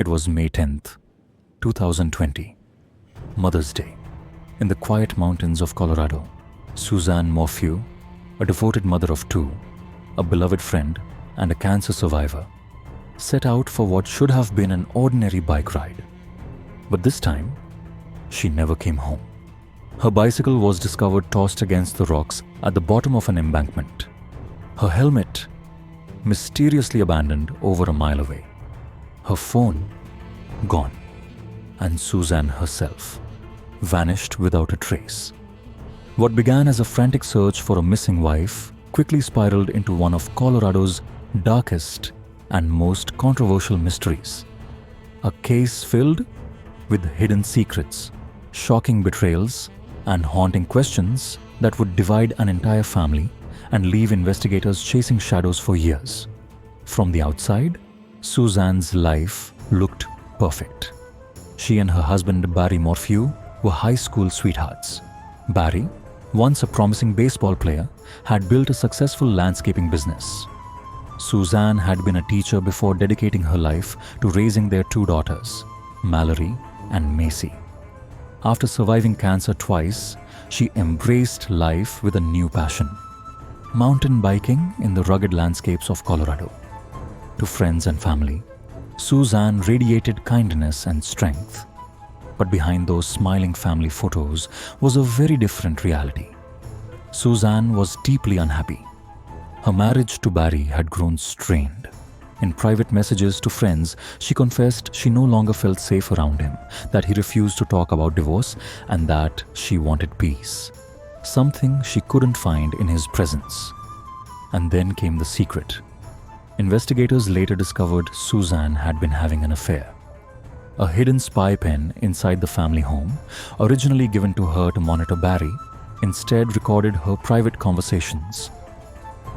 It was May 10th, 2020, Mother's Day. In the quiet mountains of Colorado, Suzanne Morphew, a devoted mother of two, a beloved friend, and a cancer survivor, set out for what should have been an ordinary bike ride. But this time, she never came home. Her bicycle was discovered tossed against the rocks at the bottom of an embankment. Her helmet mysteriously abandoned over a mile away. Her phone gone. And Suzanne herself vanished without a trace. What began as a frantic search for a missing wife quickly spiraled into one of Colorado's darkest and most controversial mysteries. A case filled with hidden secrets, shocking betrayals, and haunting questions that would divide an entire family and leave investigators chasing shadows for years. From the outside, Suzanne's life looked perfect. She and her husband Barry Morphew were high school sweethearts. Barry, once a promising baseball player, had built a successful landscaping business. Suzanne had been a teacher before dedicating her life to raising their two daughters, Mallory and Macy. After surviving cancer twice, she embraced life with a new passion: mountain biking in the rugged landscapes of Colorado. To friends and family, Suzanne radiated kindness and strength. But behind those smiling family photos was a very different reality. Suzanne was deeply unhappy. Her marriage to Barry had grown strained. In private messages to friends, she confessed she no longer felt safe around him, that he refused to talk about divorce, and that she wanted peace. Something she couldn't find in his presence. And then came the secret. Investigators later discovered Suzanne had been having an affair. A hidden spy pen inside the family home, originally given to her to monitor Barry, instead recorded her private conversations.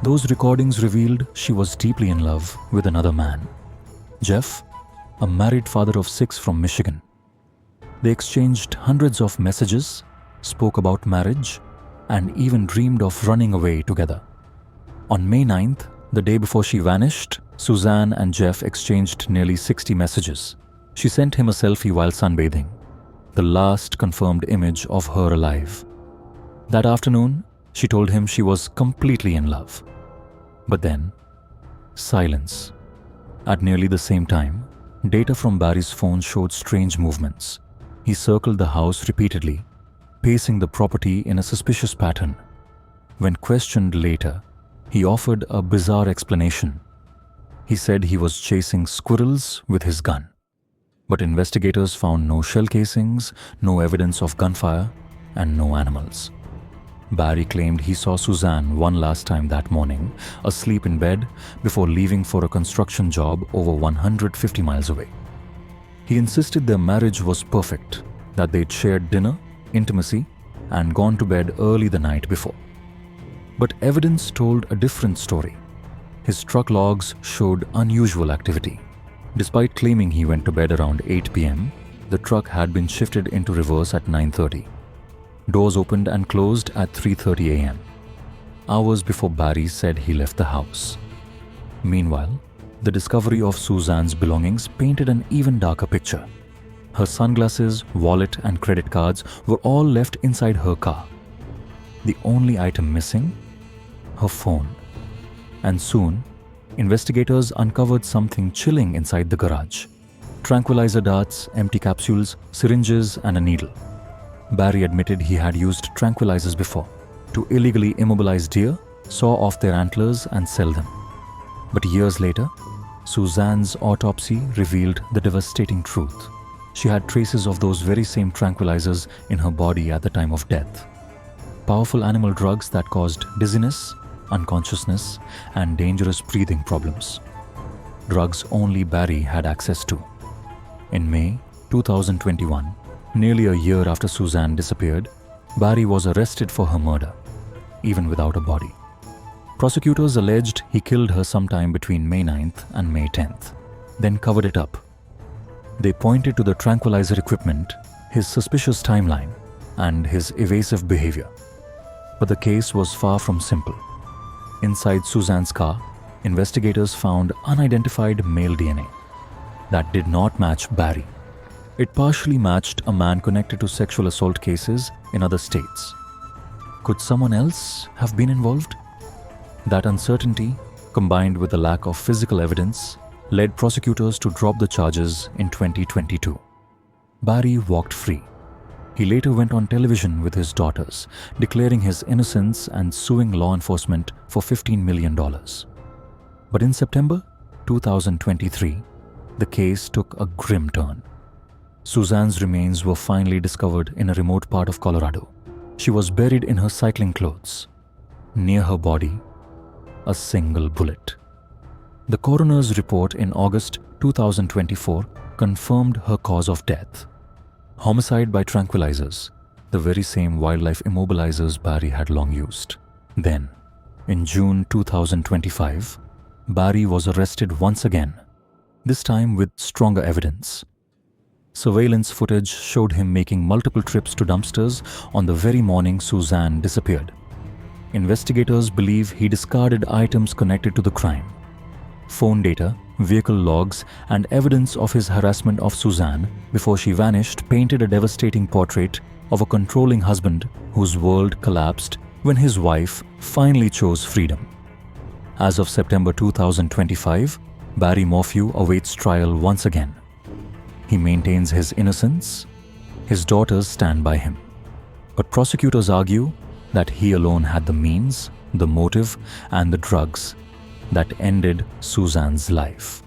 Those recordings revealed she was deeply in love with another man, Jeff, a married father of 6 from Michigan. They exchanged hundreds of messages, spoke about marriage, and even dreamed of running away together. On May 9th, the day before she vanished, Suzanne and Jeff exchanged nearly 60 messages. She sent him a selfie while sunbathing, the last confirmed image of her alive. That afternoon, she told him she was completely in love. But then, silence. At nearly the same time, data from Barry's phone showed strange movements. He circled the house repeatedly, pacing the property in a suspicious pattern. When questioned later, he offered a bizarre explanation. He said he was chasing squirrels with his gun. But investigators found no shell casings, no evidence of gunfire, and no animals. Barry claimed he saw Suzanne one last time that morning, asleep in bed, before leaving for a construction job over 150 miles away. He insisted their marriage was perfect, that they'd shared dinner, intimacy, and gone to bed early the night before. But evidence told a different story. His truck logs showed unusual activity. Despite claiming he went to bed around 8 p.m., the truck had been shifted into reverse at 9:30. Doors opened and closed at 3:30 a.m., hours before Barry said he left the house. Meanwhile, the discovery of Suzanne's belongings painted an even darker picture. Her sunglasses, wallet, and credit cards were all left inside her car. The only item missing? Her phone. And soon, investigators uncovered something chilling inside the garage. Tranquilizer darts, empty capsules, syringes, and a needle. Barry admitted he had used tranquilizers before to illegally immobilize deer, saw off their antlers, and sell them. But years later, Suzanne's autopsy revealed the devastating truth. She had traces of those very same tranquilizers in her body at the time of death. Powerful animal drugs that caused dizziness, unconsciousness, and dangerous breathing problems. Drugs only Barry had access to. In May 2021, nearly a year after Suzanne disappeared, Barry was arrested for her murder, even without a body. Prosecutors alleged he killed her sometime between May 9th and May 10th, then covered it up. They pointed to the tranquilizer equipment, his suspicious timeline, and his evasive behavior. But the case was far from simple. Inside Suzanne's car, investigators found unidentified male DNA. that did not match Barry. It partially matched a man connected to sexual assault cases in other states. Could someone else have been involved? That uncertainty, combined with the lack of physical evidence, led prosecutors to drop the charges in 2022. Barry walked free. He later went on television with his daughters, declaring his innocence and suing law enforcement for $15 million. But in September 2023, the case took a grim turn. Suzanne's remains were finally discovered in a remote part of Colorado. She was buried in her cycling clothes. Near her body, a single bullet. The coroner's report in August 2024 confirmed her cause of death. Homicide by tranquilizers, the very same wildlife immobilizers Barry had long used. Then, in June 2025, Barry was arrested once again, this time with stronger evidence. Surveillance footage showed him making multiple trips to dumpsters on the very morning Suzanne disappeared. Investigators believe he discarded items connected to the crime. Phone data, vehicle logs, and evidence of his harassment of Suzanne before she vanished painted a devastating portrait of a controlling husband whose world collapsed when his wife finally chose freedom. As of September 2025, Barry Morphew awaits trial once again. He maintains his innocence. His daughters stand by him. But prosecutors argue that he alone had the means, the motive, and the drugs that ended Suzanne's life.